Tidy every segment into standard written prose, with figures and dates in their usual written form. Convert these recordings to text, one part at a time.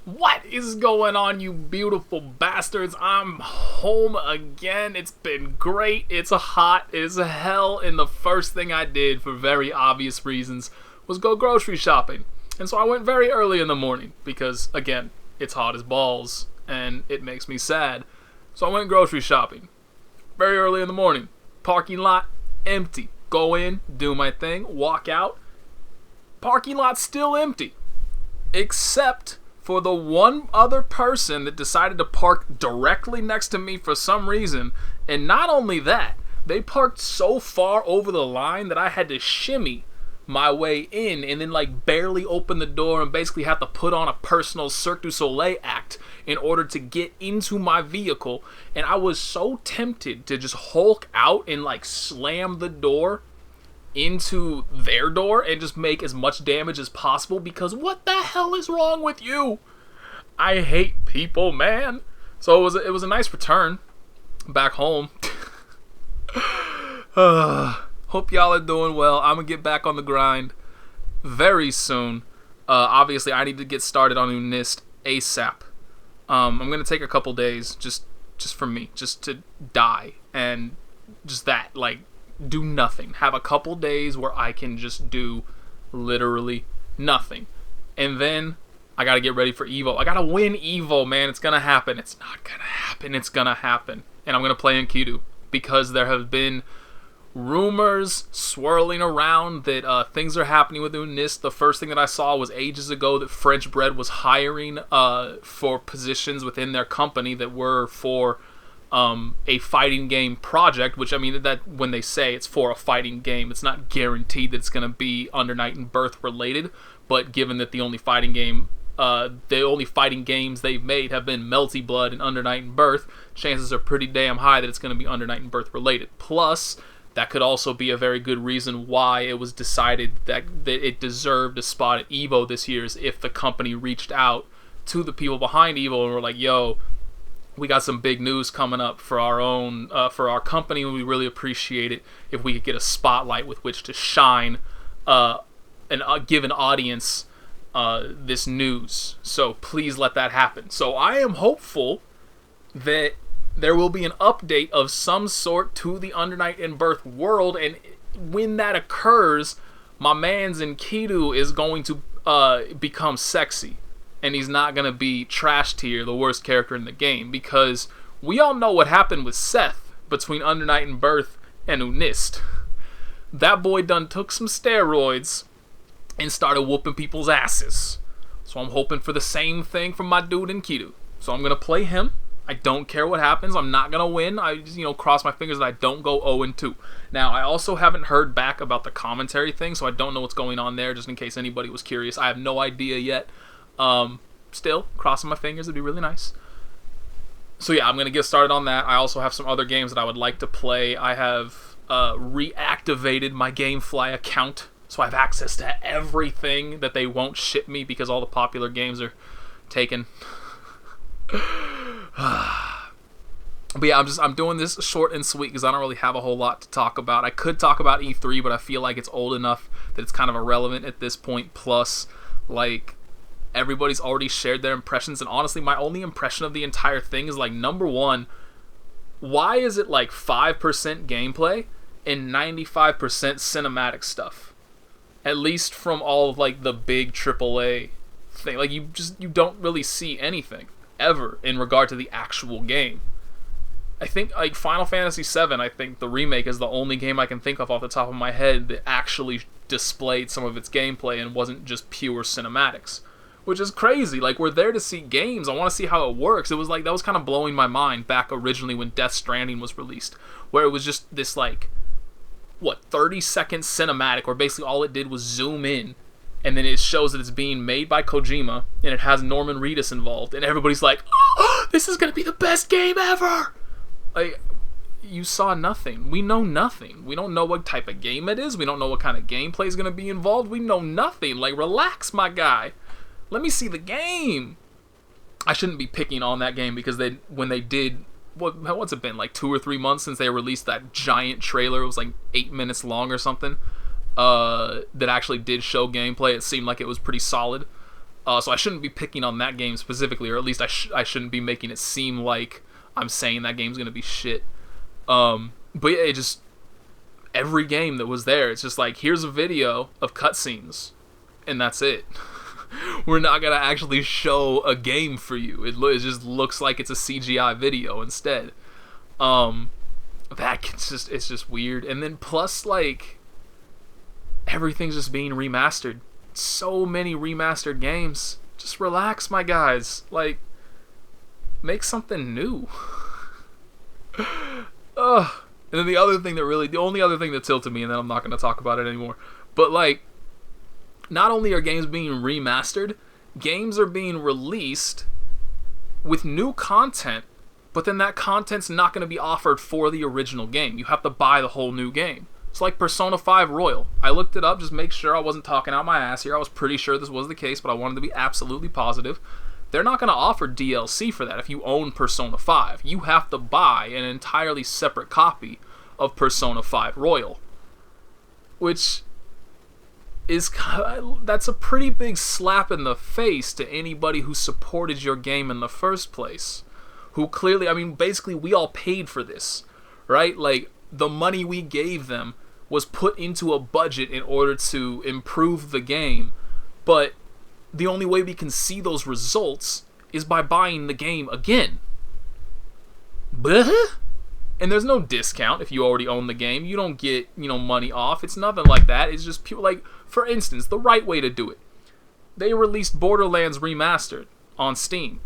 What is going on, you beautiful bastards? I'm home again. It's been great. It's hot as hell. And the first thing I did, for very obvious reasons, was go grocery shopping. And so I went very early in the morning because, again, it's hot as balls and it makes me sad. So I went grocery shopping very early in the morning. Parking lot empty. Go in, do my thing, walk out. Parking lot still empty. Except for the one other person that decided to park directly next to me for some reason. And not only that, they parked so far over the line that I had to shimmy my way in and then barely open the door and basically have to put on a personal Cirque du Soleil act in order to get into my vehicle. And I was so tempted to just hulk out and slam the door into their door and just make as much damage as possible, because what the hell is wrong with you? I hate people, man. So it was a nice return back home. Hope y'all are doing well. I'm gonna get back on the grind very soon. Obviously I need to get started on Unist ASAP. I'm gonna take a couple days just for me, just to die and just that, do nothing. Have a couple days where I can just do literally nothing. And then I gotta get ready for Evo. I gotta win Evo, man. It's gonna happen. It's not gonna happen. It's gonna happen. And I'm gonna play in Kidu because there have been rumors swirling around that things are happening with Unist. The first thing that I saw was ages ago that French Bread was hiring for positions within their company that were for a fighting game project, which, I mean, that when they say it's for a fighting game, it's not guaranteed that it's going to be Under Night and Birth related, but given that the only fighting games they've made have been Melty Blood and Under Night and Birth, chances are pretty damn high that it's going to be Under Night and Birth related. Plus, that could also be a very good reason why it was decided that it deserved a spot at Evo this year, is if the company reached out to the people behind Evo and were like, yo, we got some big news coming up for our company, and we really appreciate it if we could get a spotlight with which to shine and give an audience this news. So please let that happen. So I am hopeful that there will be an update of some sort to the Under Night and Birth world, and when that occurs, my man's in Kidu is going to become sexy. And he's not going to be trash tier, the worst character in the game, because we all know what happened with Seth between Under Night and Birth and Unist. That boy done took some steroids and started whooping people's asses. So I'm hoping for the same thing from my dude in Kidu. So I'm going to play him. I don't care what happens. I'm not going to win. I just, cross my fingers that I don't go 0-2. Now, I also haven't heard back about the commentary thing, so I don't know what's going on there, just in case anybody was curious. I have no idea yet. Still, crossing my fingers, it'd be really nice. So yeah, I'm going to get started on that. I also have some other games that I would like to play. I have reactivated my GameFly account, so I have access to everything that they won't ship me because all the popular games are taken. But yeah, I'm doing this short and sweet because I don't really have a whole lot to talk about. I could talk about E3, but I feel like it's old enough that it's kind of irrelevant at this point. Plus, everybody's already shared their impressions, and honestly, my only impression of the entire thing is, number one, why is it 5% gameplay and 95% cinematic stuff? At least from all of the big AAA thing. You don't really see anything ever in regard to the actual game. I think Final Fantasy VII, I think the remake is the only game I can think of off the top of my head that actually displayed some of its gameplay and wasn't just pure cinematics. Which is crazy. We're there to see games. I want to see how it works. It was that was kind of blowing my mind back originally when Death Stranding was released, where it was just this 30-second cinematic where basically all it did was zoom in, and then it shows that it's being made by Kojima, and it has Norman Reedus involved, and everybody's like, oh, this is going to be the best game ever! You saw nothing. We know nothing. We don't know what type of game it is. We don't know what kind of gameplay is going to be involved. We know nothing. Relax, my guy. Let me see the game. I shouldn't be picking on that game because when they did, what's it been, 2 or 3 months since they released that giant trailer? It was 8 minutes long or something. That actually did show gameplay. It seemed like it was pretty solid. So I shouldn't be picking on that game specifically, or at least I shouldn't be making it seem like I'm saying that game's gonna be shit. But yeah, it just, every game that was there, it's just like, here's a video of cutscenes, and that's it. We're not gonna actually show a game for you. It just looks like it's a CGI video instead. It's just weird. And then plus, like, everything's just being remastered. So many remastered games. Just relax, my guys. Like, make something new. Ugh. And then the only other thing that tilted me, and then I'm not going to talk about it anymore, but like, not only are games being remastered, games are being released with new content, but then that content's not going to be offered for the original game. You have to buy the whole new game. It's like Persona 5 Royal. I looked it up, just make sure I wasn't talking out my ass here. I was pretty sure this was the case, but I wanted to be absolutely positive. They're not going to offer DLC for that if you own Persona 5. You have to buy an entirely separate copy of Persona 5 Royal. Which is, that's a pretty big slap in the face to anybody who supported your game in the first place. Who clearly, I mean, basically we all paid for this, right? Like, the money we gave them was put into a budget in order to improve the game, but the only way we can see those results is by buying the game again. And there's no discount if you already own the game. You don't get, money off. It's nothing like that. It's just pure, like, for instance, the right way to do it. They released Borderlands Remastered on Steam.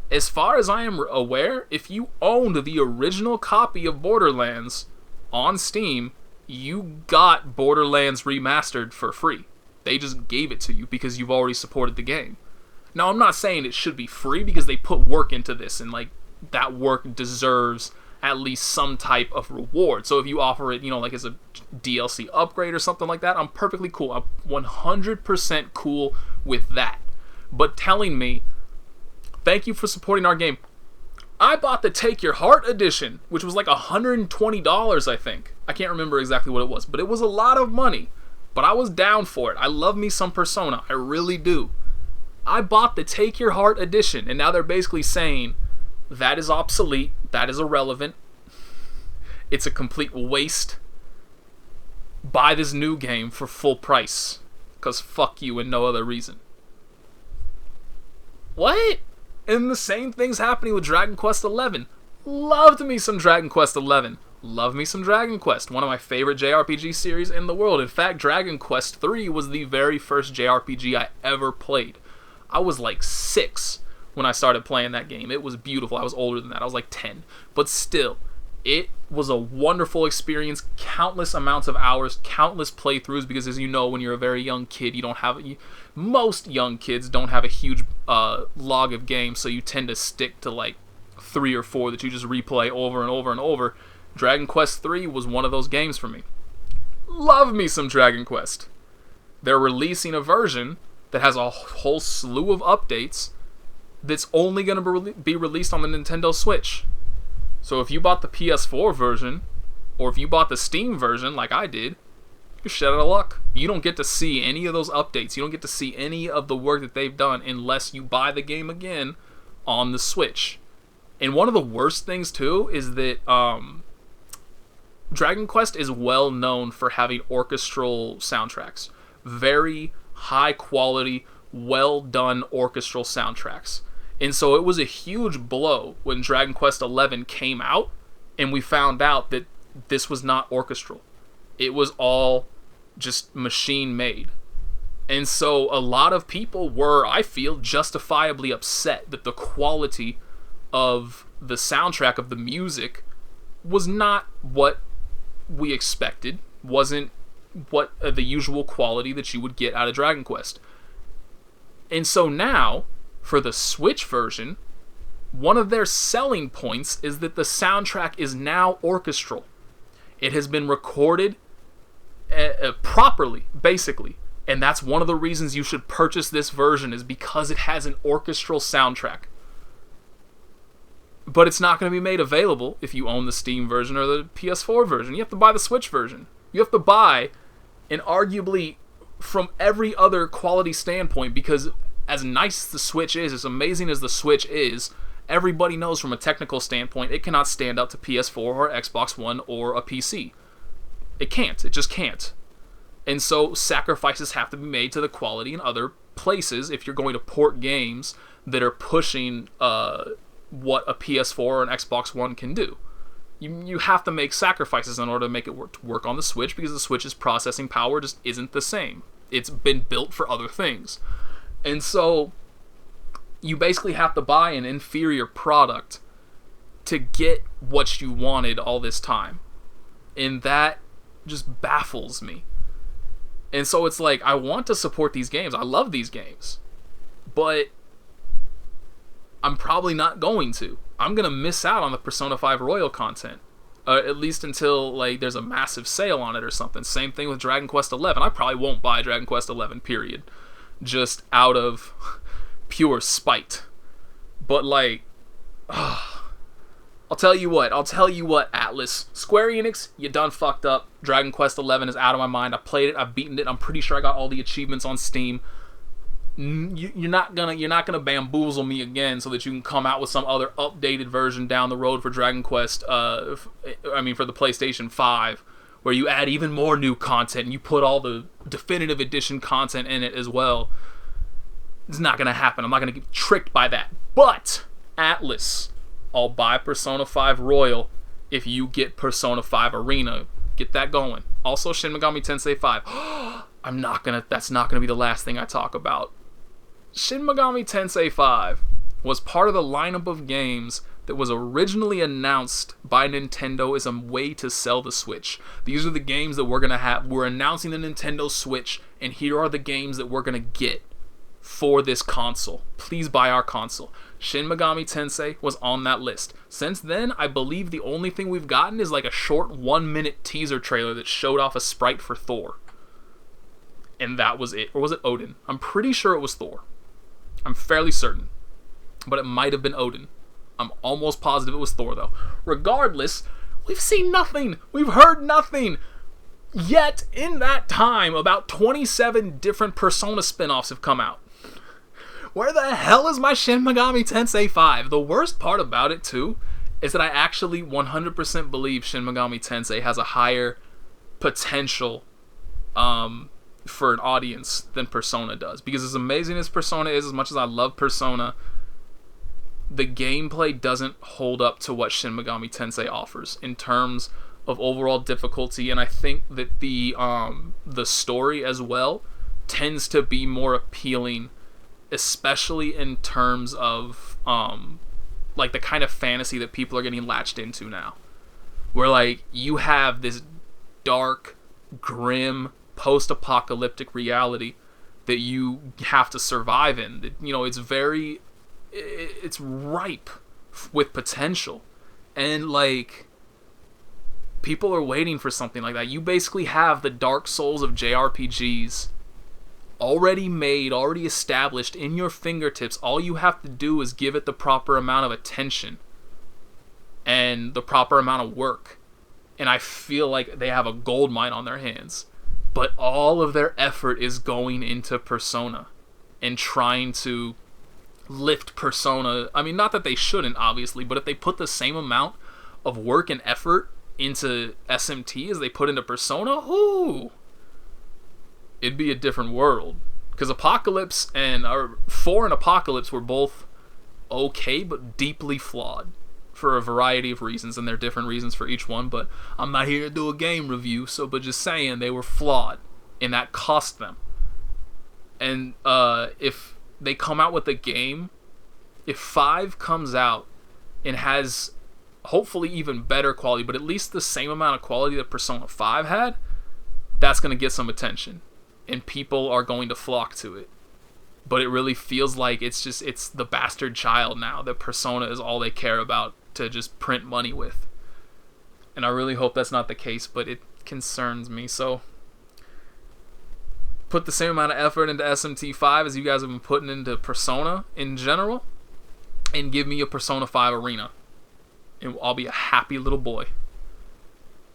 As far as I am aware, if you owned the original copy of Borderlands on Steam, you got Borderlands Remastered for free. They just gave it to you because you've already supported the game. Now, I'm not saying it should be free because they put work into this, and like, that work deserves at least some type of reward. So if you offer it, like as a DLC upgrade or something like that, I'm perfectly cool. I'm 100% cool with that. But telling me, thank you for supporting our game, I bought the Take Your Heart edition, which was like $120, I think. I can't remember exactly what it was, but it was a lot of money. But I was down for it. I love me some Persona. I really do. I bought the Take Your Heart edition, and now they're basically saying that is obsolete, that is irrelevant, it's a complete waste. Buy this new game for full price, because fuck you and no other reason. What? And the same thing's happening with Dragon Quest XI. Loved me some Dragon Quest XI. Love me some Dragon Quest, one of my favorite JRPG series in the world. In fact, Dragon Quest III was the very first JRPG I ever played. I was like 6 when I started playing that game. It was beautiful. I was older than that. I was like 10. But still, it was a wonderful experience. Countless amounts of hours, countless playthroughs, because as you know, when you're a very young kid, most young kids don't have a huge log of games, so you tend to stick to like 3 or 4 that you just replay over and over and over. Dragon Quest III was one of those games for me. Love me some Dragon Quest. They're releasing a version that has a whole slew of updates that's only going to be released on the Nintendo Switch. So if you bought the PS4 version, or if you bought the Steam version like I did, you're shit out of luck. You don't get to see any of those updates. You don't get to see any of the work that they've done unless you buy the game again on the Switch. And one of the worst things too is that Dragon Quest is well known for having orchestral soundtracks. Very high quality, well done orchestral soundtracks. And so it was a huge blow when Dragon Quest XI came out and we found out that this was not orchestral. It was all just machine made. And so a lot of people were, I feel, justifiably upset that the quality of the soundtrack of the music was not what we expected, wasn't what the usual quality that you would get out of Dragon Quest. And so now, for the Switch version, one of their selling points is that the soundtrack is now orchestral. It has been recorded properly, basically. And that's one of the reasons you should purchase this version, is because it has an orchestral soundtrack. But it's not going to be made available if you own the Steam version or the PS4 version. You have to buy the Switch version. You have to buy, and arguably from every other quality standpoint, because as nice as the Switch is, as amazing as the Switch is, everybody knows from a technical standpoint it cannot stand up to PS4 or Xbox One or a PC. It can't. It just can't. And so sacrifices have to be made to the quality in other places if you're going to port games that are pushing what a PS4 or an Xbox One can do. You have to make sacrifices in order to make it work on the Switch, because the Switch's processing power just isn't the same. It's been built for other things. And so you basically have to buy an inferior product to get what you wanted all this time. And that just baffles me. And so it's like, I want to support these games. I love these games. But I'm probably not going to. I'm going to miss out on the Persona 5 Royal content. At least until like there's a massive sale on it or something. Same thing with Dragon Quest XI. I probably won't buy Dragon Quest XI, period. Just out of pure spite. But like, I'll tell you what, Atlas. Square Enix, you done fucked up. Dragon Quest XI is out of my mind. I played it, I've beaten it. I'm pretty sure I got all the achievements on Steam. You're not gonna bamboozle me again so that you can come out with some other updated version down the road for Dragon Quest. For the PlayStation 5, where you add even more new content and you put all the definitive edition content in it as well. It's not gonna happen. I'm not gonna get tricked by that. But Atlas, I'll buy Persona 5 Royal if you get Persona 5 Arena. Get that going. Also, Shin Megami Tensei 5. That's not gonna be the last thing I talk about. Shin Megami Tensei 5 was part of the lineup of games that was originally announced by Nintendo as a way to sell the Switch. These are the games that we're gonna have. We're announcing the Nintendo Switch, and here are the games that we're gonna get for this console. Please buy our console. Shin Megami Tensei was on that list. Since then, I believe the only thing we've gotten is like a short 1-minute teaser trailer that showed off a sprite for Thor. And that was it. Or was it Odin? I'm pretty sure it was Thor. I'm fairly certain. But it might have been Odin. I'm almost positive it was Thor, though. Regardless, we've seen nothing. We've heard nothing. Yet, in that time, about 27 different Persona spin-offs have come out. Where the hell is my Shin Megami Tensei 5? The worst part about it, too, is that I actually 100% believe Shin Megami Tensei has a higher potential for an audience than Persona does. Because as amazing as Persona is, as much as I love Persona, the gameplay doesn't hold up to what Shin Megami Tensei offers in terms of overall difficulty, and I think that the story as well tends to be more appealing, especially in terms of like the kind of fantasy that people are getting latched into now, where like you have this dark, grim, post-apocalyptic reality that you have to survive in. That, you know, it's ripe with potential, and like people are waiting for something like that. You basically have the Dark Souls of JRPGs already made, already established in your fingertips. All you have to do is give it the proper amount of attention and the proper amount of work. And I feel like they have a gold mine on their hands. But all of their effort is going into Persona and trying to lift Persona. I mean, not that they shouldn't, obviously, but if they put the same amount of work and effort into SMT as they put into Persona, it'd be a different world. Because Apocalypse and 4 and Apocalypse were both okay, but deeply flawed for a variety of reasons, and there are different reasons for each one. But I'm not here to do a game review, but just saying they were flawed, and that cost them. And if they come out with a game, if 5 comes out and has hopefully even better quality, but at least the same amount of quality that Persona 5 had, that's going to get some attention. And people are going to flock to it. But it really feels like it's the bastard child now, that Persona is all they care about to just print money with. And I really hope that's not the case, but it concerns me. So put the same amount of effort into SMT5 as you guys have been putting into Persona in general, and give me a Persona 5 Arena, and I'll be a happy little boy.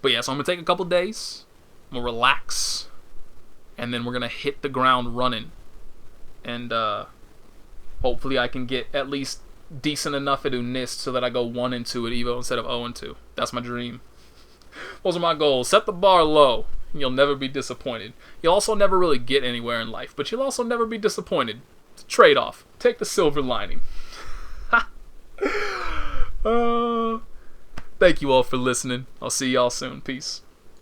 But yeah, so I'm going to take a couple days, I'm going to relax, and then we're going to hit the ground running. And Hopefully I can get at least decent enough at NIST so that I go 1-2 at Evo instead of 0-2. That's my dream. Those are my goals. Set the bar low. You'll never be disappointed. You'll also never really get anywhere in life, but you'll also never be disappointed. It's a trade-off. Take the silver lining. Thank you all for listening. I'll see y'all soon. Peace.